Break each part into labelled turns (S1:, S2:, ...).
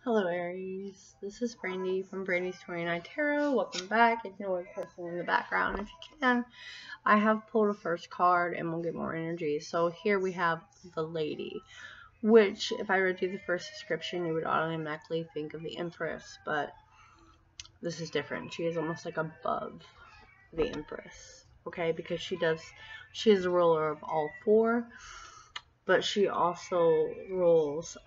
S1: Hello Aries, this is Brandy from Brandy's 29 Tarot. Welcome back. Ignore the person in the background if you can. I have pulled a first card and we'll get more energy. So here we have the Lady, which if I read you the first description you would automatically think of the Empress, but this is different. She is almost like above the Empress, okay, because she is the ruler of all four, but she also rules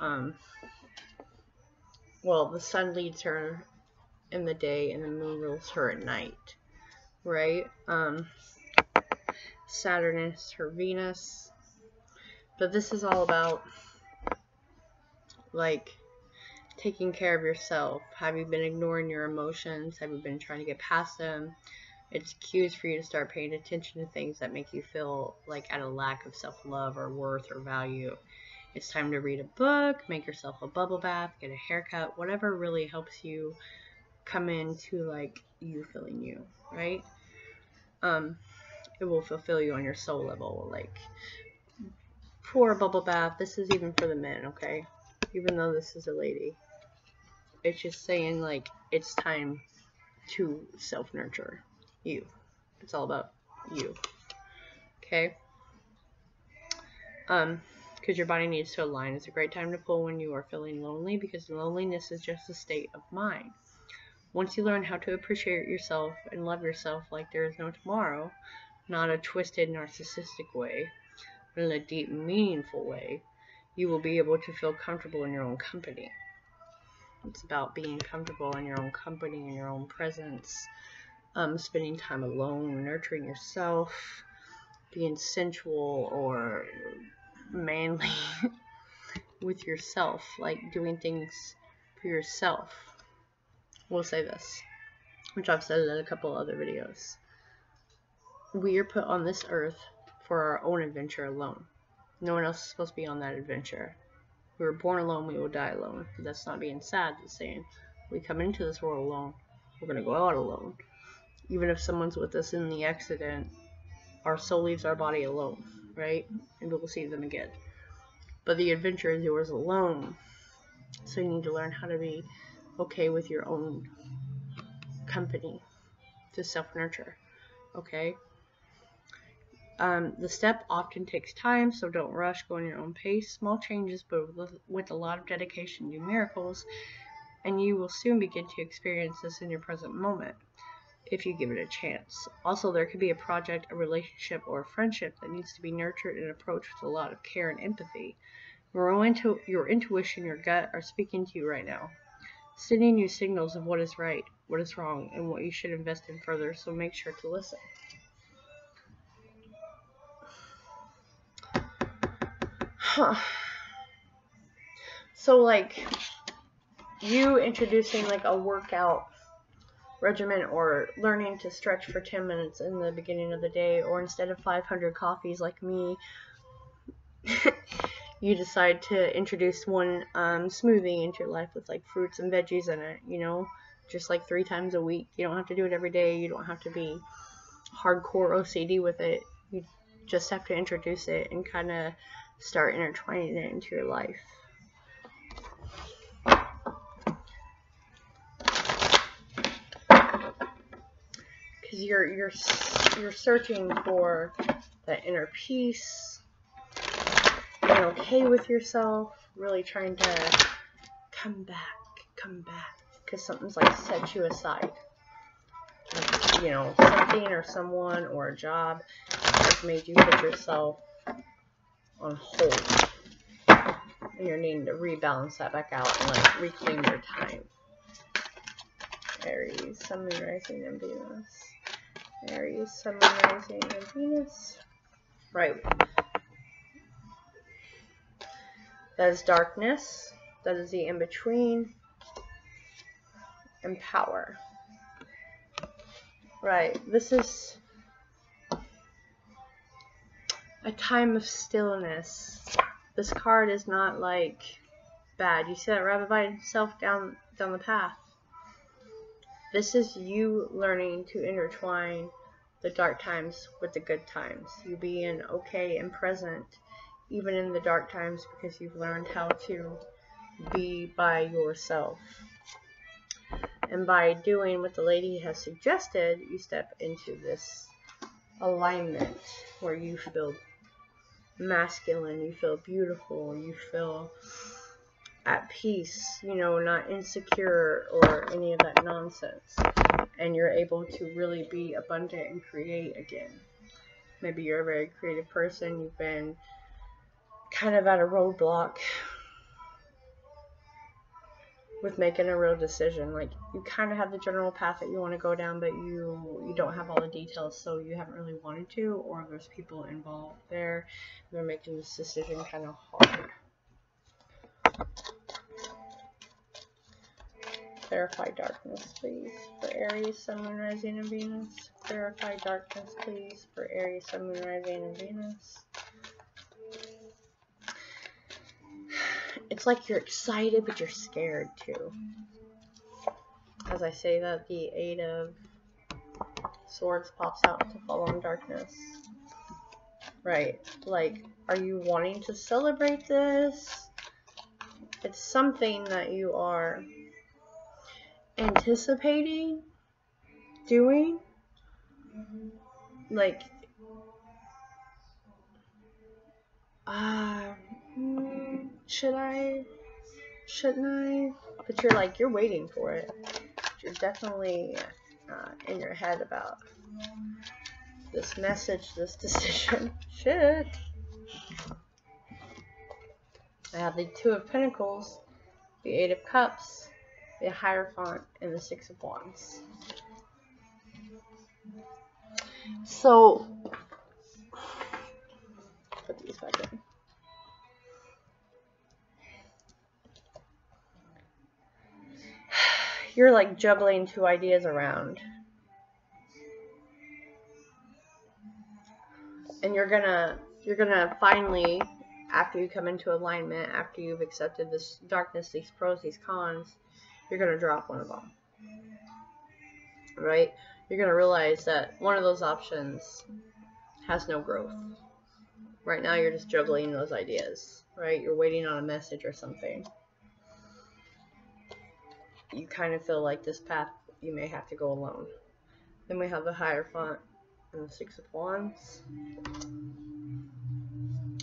S1: well, the sun leads her in the day and the moon rules her at night, right? Saturn is her Venus. But this is all about, like, taking care of yourself. Have you been ignoring your emotions? Have you been trying to get past them? It's cues for you to start paying attention to things that make you feel like at a lack of self-love or worth or value. It's time to read a book, make yourself a bubble bath, get a haircut, whatever really helps you come into like you feeling you, right? It will fulfill you on your soul level. Like, pour a bubble bath. This is even for the men, okay? Even though this is a lady, it's just saying like it's time to self-nurture you. It's all about you, okay? Because your body needs to align. It's a great time to pull when you are feeling lonely, because loneliness is just a state of mind. Once you learn how to appreciate yourself and love yourself like there is no tomorrow, not a twisted narcissistic way, but in a deep, meaningful way, you will be able to feel comfortable in your own company. It's about being comfortable in your own company, in your own presence, spending time alone, nurturing yourself, being sensual or manly with yourself, like doing things for yourself. We'll say this, which I've said in a couple other videos. We are put on this earth for our own adventure alone. No one else is supposed to be on that adventure. We were born alone, we will die alone. But that's not being sad, it's saying we come into this world alone, we're going to go out alone. Even if someone's with us in the accident, our soul leaves our body alone, right? And we'll see them again. But the adventure is yours alone. So you need to learn how to be okay with your own company, to self-nurture, okay? The step often takes time, so don't rush, go on your own pace. Small changes, but with a lot of dedication, do miracles, and you will soon begin to experience this in your present moment, if you give it a chance. Also, there could be a project, a relationship, or a friendship that needs to be nurtured and approached with a lot of care and empathy. Your intuition, your gut are speaking to you right now, sending you signals of what is right, what is wrong, and what you should invest in further, so make sure to listen. So, like, you introducing, like, a workout regimen or learning to stretch for 10 minutes in the beginning of the day, or instead of 500 coffees like me, you decide to introduce one smoothie into your life with, like, fruits and veggies in it, you know, just, like, 3 times a week. You don't have to do it every day. You don't have to be hardcore OCD with it. You just have to introduce it and kind of start intertwining it into your life. Because you're searching for that inner peace, being okay with yourself, really trying to come back, because something's like set you aside. Like, you know, something or someone or a job has made you put yourself on hold, and you're needing to rebalance that back out and, like, reclaim your time. Aries, Sun, Moon, Rising, and Venus. Aries, Sun, Moon, Rising, and Venus. Right. That is darkness. That is the in-between. And power. Right. This is a time of stillness. This card is not, like, bad. You see that rabbit bite itself down the path. This is you learning to intertwine the dark times with the good times. You being okay and present even in the dark times, because you've learned how to be by yourself. And by doing what the lady has suggested, you step into this alignment where you feel masculine, you feel beautiful, you feel at peace, you know, not insecure or any of that nonsense. And you're able to really be abundant and create again. Maybe you're a very creative person, you've been kind of at a roadblock with making a real decision. Like, you kind of have the general path that you want to go down, but you don't have all the details, so you haven't really wanted to, or there's people involved there, they're making this decision kind of hard. Clarify darkness, please, for Aries, Sun, Moon, Rising, and Venus. Clarify darkness, please, for Aries, Sun, Moon, Rising, and Venus. It's like you're excited, but you're scared too. As I say that, the Eight of Swords pops out to follow in darkness. Right, like, are you wanting to celebrate this? It's something that you are anticipating doing. Like, should I? Shouldn't I? But you're like, you're waiting for it. You're definitely in your head about this message, this decision. Shit. I have the Two of Pentacles, the Eight of Cups, the Hierophant, and the Six of Wands. So, put these back in. You're like juggling two ideas around. And you're gonna finally, after you come into alignment, after you've accepted this darkness, these pros, these cons, you're gonna drop one of them. Right? You're gonna realize that one of those options has no growth. Right now you're just juggling those ideas, right? You're waiting on a message or something. You kind of feel like this path, you may have to go alone. Then we have the Hierophant and the Six of Wands.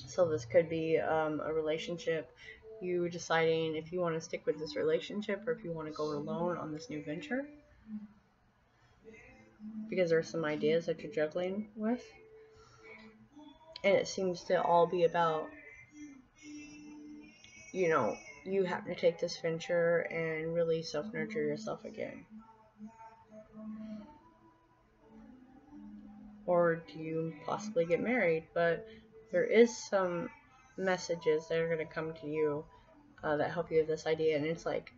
S1: So this could be a relationship, you deciding if you want to stick with this relationship or if you want to go alone on this new venture. Because there are some ideas that you're juggling with. And it seems to all be about, you know, you have to take this venture and really self-nurture yourself again. Or do you possibly get married? But there is some messages that are going to come to you that help you with this idea. And it's like,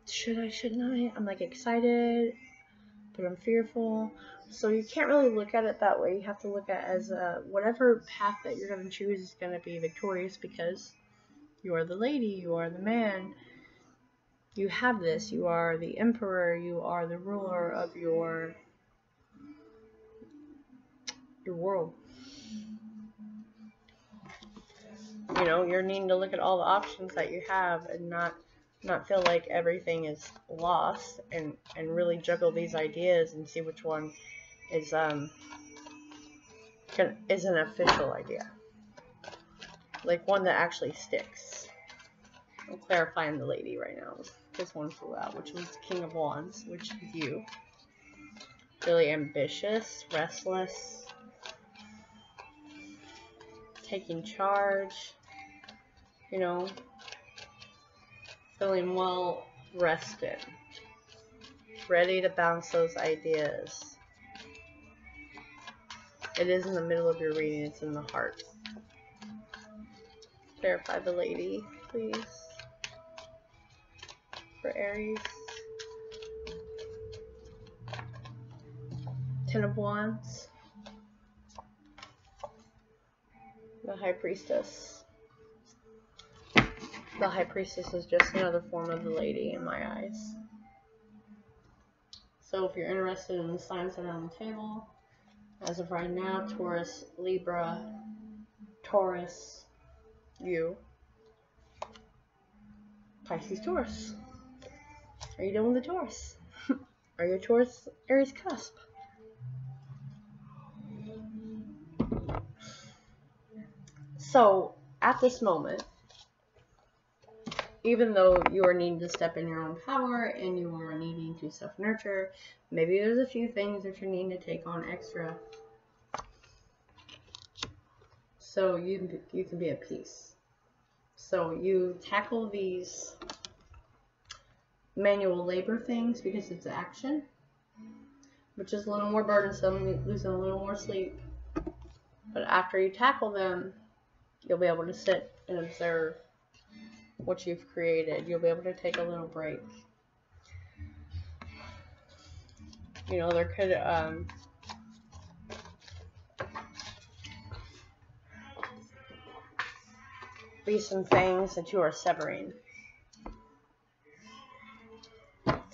S1: should I, shouldn't I? I'm like excited, but I'm fearful. So you can't really look at it that way. You have to look at it as whatever path that you're going to choose is going to be victorious, because you are the lady, you are the man, you have this, you are the emperor, you are the ruler of your world. You know, you're needing to look at all the options that you have and not feel like everything is lost, and really juggle these ideas and see which one is an official idea, like one that actually sticks. I'm clarifying the lady right now. This one flew out, which was King of Wands, which is you. Really ambitious, restless, taking charge, you know, feeling well rested, ready to bounce those ideas. It is in the middle of your reading, it's in the heart. Clarify the lady, please, for Aries. Ten of Wands. The High Priestess. The High Priestess is just another form of the lady in my eyes. So if you're interested in the signs that are on the table, as of right now, Taurus, Libra, Taurus, you. Pisces, Taurus. Are you done with the Taurus? Are you a Taurus Aries cusp? So, at this moment, even though you are needing to step in your own power and you are needing to self-nurture, maybe there's a few things that you're needing to take on extra so you can be at peace. So you tackle these manual labor things because it's action, which is a little more burdensome, losing a little more sleep. But after you tackle them, you'll be able to sit and observe what you've created. You'll be able to take a little break. You know, there could be some things that you are severing.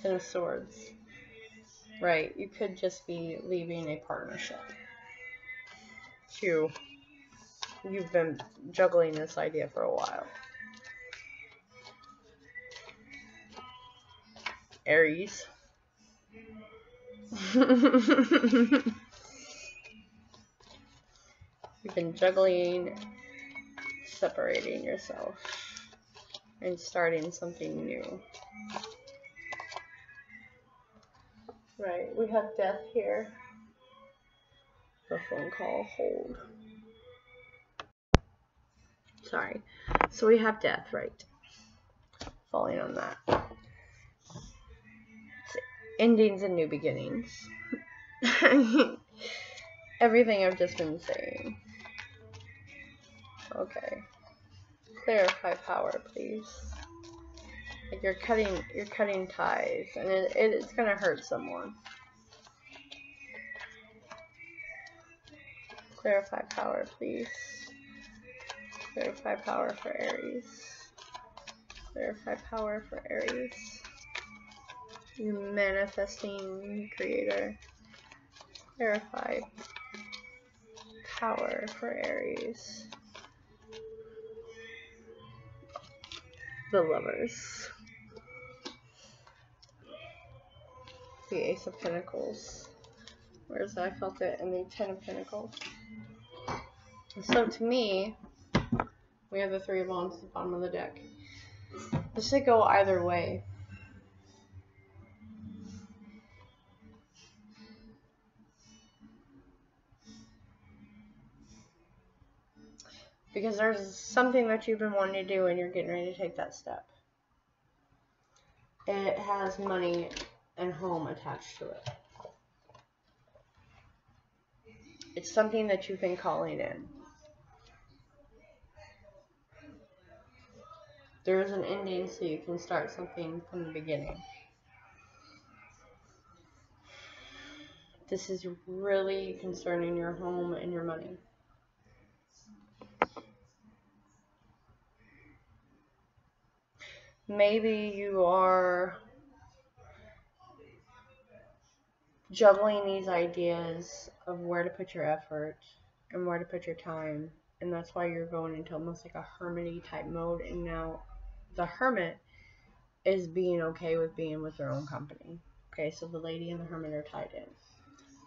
S1: Ten of Swords. Right, you could just be leaving a partnership. You've been juggling this idea for a while. Aries. You've been juggling, separating yourself, and starting something new. Right, we have death here. A phone call, hold. Sorry. So we have death, right? Falling on that. It's endings and new beginnings. Everything I've just been saying. Okay. Clarify power, please. Like you're cutting ties, and it's gonna hurt someone. Clarify power, please. Clarify power for Aries. Clarify power for Aries. You manifesting creator. Clarify power for Aries. The Lovers. The Ace of Pentacles. Whereas I felt it in the Ten of Pentacles. So to me, we have the Three of Wands at the bottom of the deck. This could go either way. Because there's something that you've been wanting to do and you're getting ready to take that step. It has money and home attached to it. It's something that you've been calling in. There is an ending so you can start something from the beginning. This is really concerning your home and your money. Maybe you are juggling these ideas of where to put your effort and where to put your time, and that's why you're going into almost like a hermity type mode. And now the hermit is being okay with being with their own company. Okay, so the lady and the hermit are tied in.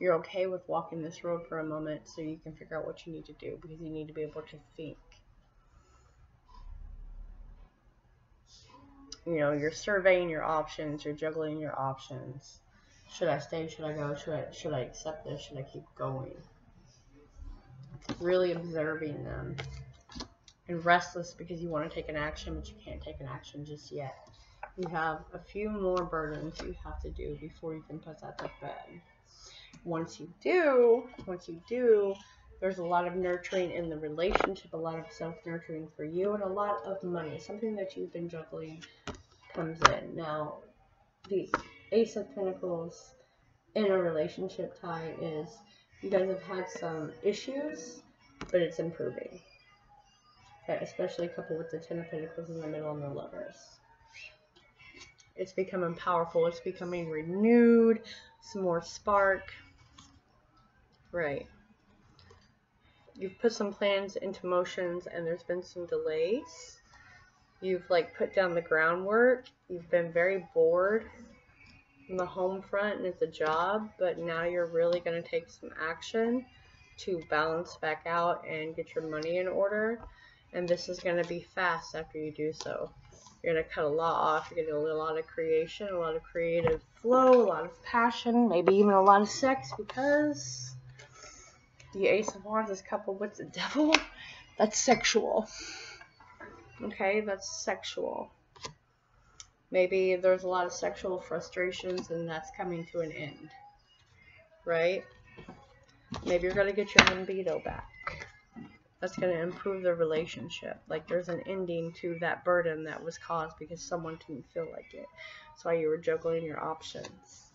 S1: You're okay with walking this road for a moment so you can figure out what you need to do, because you need to be able to think. You know, you're surveying your options, you're juggling your options. Should I stay? Should I go? Should I accept this? Should I keep going? Really observing them. And restless because you want to take an action, but you can't take an action just yet. You have a few more burdens you have to do before you can put that to bed. Once you do, there's a lot of nurturing in the relationship, a lot of self-nurturing for you, and a lot of money. Something that you've been juggling comes in. Now, the Ace of Pentacles in a relationship tie is you guys have had some issues, but it's improving. Okay, especially coupled with the Ten of Pentacles in the middle and the Lovers. It's becoming powerful. It's becoming renewed. Some more spark. Right. You've put some plans into motions and there's been some delays. You've like put down the groundwork. You've been very bored on the home front and it's a job, but now you're really going to take some action to balance back out and get your money in order. And this is going to be fast after you do so. You're going to cut a lot off. You're going to do a lot of creation, a lot of creative flow, a lot of passion, maybe even a lot of sex, because the Ace of Wands is coupled with the Devil. That's sexual. Okay, that's sexual. Maybe there's a lot of sexual frustrations and that's coming to an end. Right? Maybe you're going to get your libido back. That's going to improve the relationship. Like there's an ending to that burden that was caused because someone didn't feel like it. That's why you were juggling your options.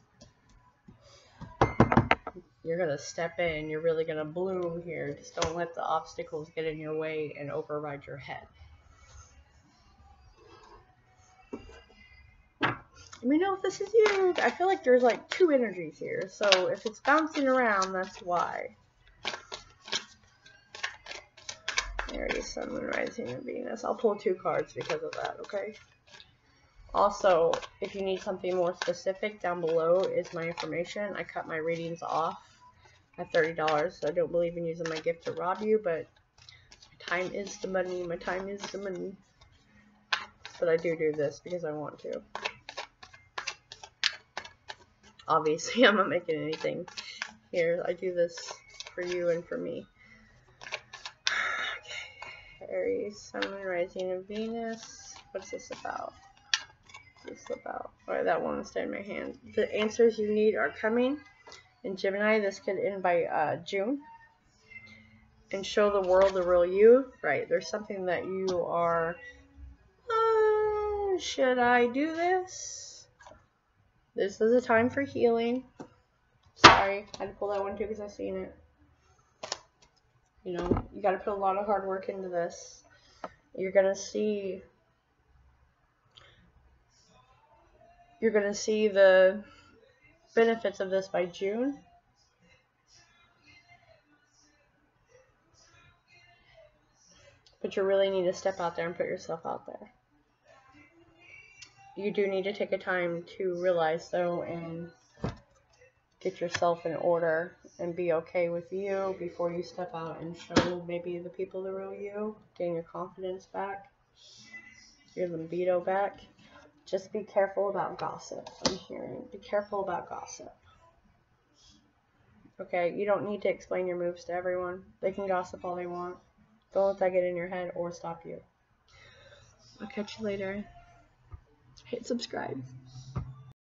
S1: You're going to step in. You're really going to bloom here. Just don't let the obstacles get in your way and override your head. Let me know if this is you. I feel like there's like two energies here. So if it's bouncing around, that's why. Aries, Sun, Moon, Rising, and Venus. I'll pull 2 cards because of that, okay? Also, if you need something more specific, down below is my information. I cut my readings off at $30, so I don't believe in using my gift to rob you, but my time is the money. My time is the money. But I do this because I want to. Obviously, I'm not making anything here. I do this for you and for me. Okay, Aries, Sun, Moon, Rising, and Venus. What's this about? What's this about? Alright, that one will stay in my hand. The answers you need are coming. In Gemini, this could end by June. And show the world the real you. Right, there's something that you are, should I do this? This is a time for healing. Sorry, I had to pull that one too because I've seen it. You know, you got to put a lot of hard work into this. You're gonna see the benefits of this by June. But you really need to step out there and put yourself out there. You do need to take a time to realize, though, and get yourself in order and be okay with you before you step out and show maybe the people the real you. Getting your confidence back, your libido back. Just be careful about gossip. I'm hearing. Be careful about gossip. Okay, you don't need to explain your moves to everyone. They can gossip all they want. Don't let that get in your head or stop you. I'll catch you later. Hit subscribe.